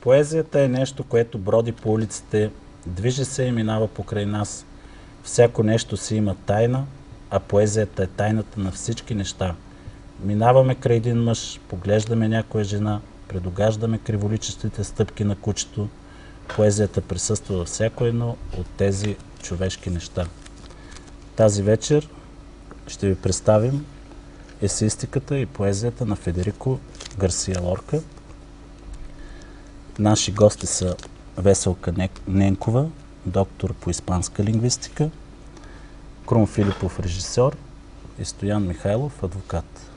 Поезията е нещо, което броди по улиците, движи се и минава покрай нас. Всяко нещо си има тайна, а поезията е тайната на всички неща. Минаваме край един мъж, поглеждаме някоя жена, предугаждаме криволичестите стъпки на кучето. Поезията присъства във всяко едно от тези човешки неща. Тази вечер ще ви представим есеистиката и поезията на Федерико Гарсия Лорка. Наши гости са Веселка Ненкова, доктор по испанска лингвистика, Крум Филипов, режисьор, и Стоян Михайлов, адвокат.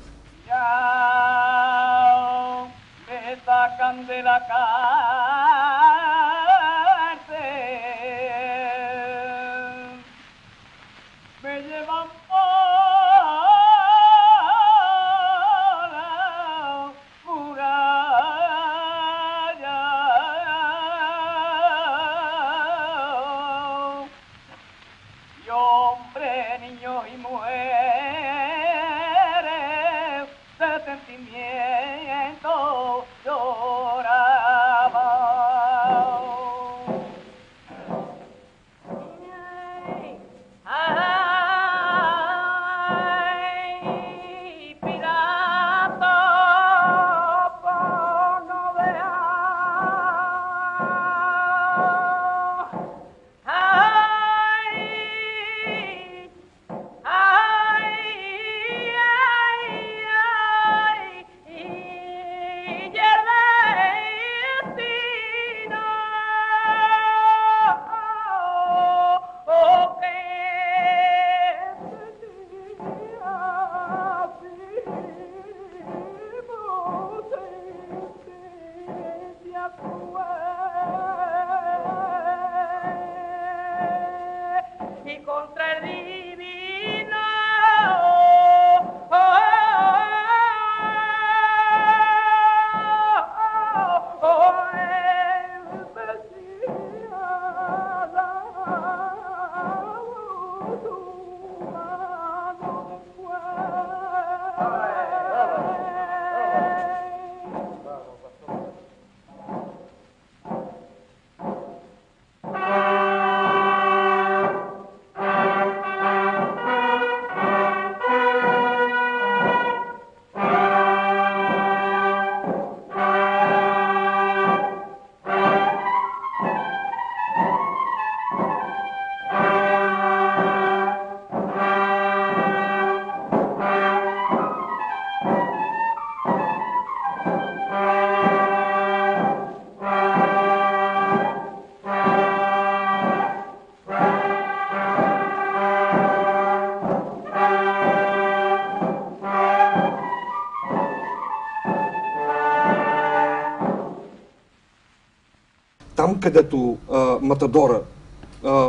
Там, където Матадора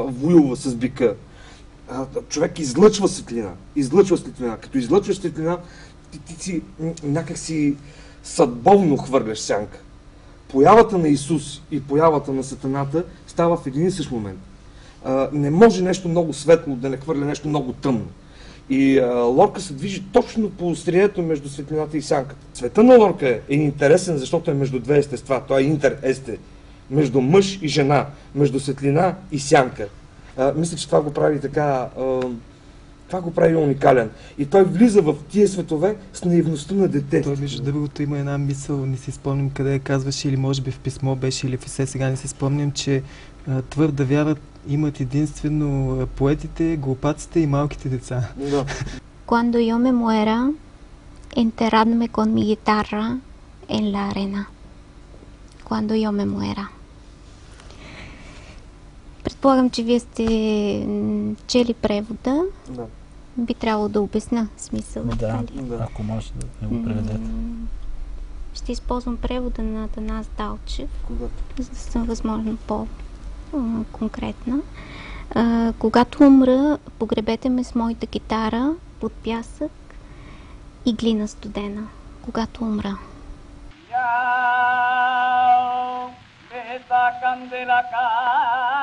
воюва с бика, човек излъчва светлина. Като излъчваш светлина, ти си някак си съдбовно хвърляш сянка. Появата на Исус и появата на Сатаната става в един и същ момент. Не може нещо много светло да не хвърля нещо много тъмно. И Лорка се движи точно по острието между светлината и сянката. Цвета на Лорка е интересен, защото е между две естества. Той е интересте. Между мъж и жена, между светлина и сянка. Мисля, че това го прави така... това го прави уникален. И той влиза в тия светове с наивността на дете. Той, между другото, има една мисъл, не си спомням къде я казваше, или може би в писмо беше, или в есе, сега не си спомням, че твърда вяра имат единствено поетите, глупаците и малките деца. Да. Cuando yo me muera, enterradme con mi guitarra en la arena. Cuando yo me muera. Предполагам, че вие сте чели превода. Да. Би трябвало да обясня смисъл. Да, ако може да го преведете. Ще използвам превода на Атанас Далчев, за да съм възможно по-конкретна. Когато умра, погребете ме с моята гитара под пясък и глина студена. Когато умра. Me sacan de la casa.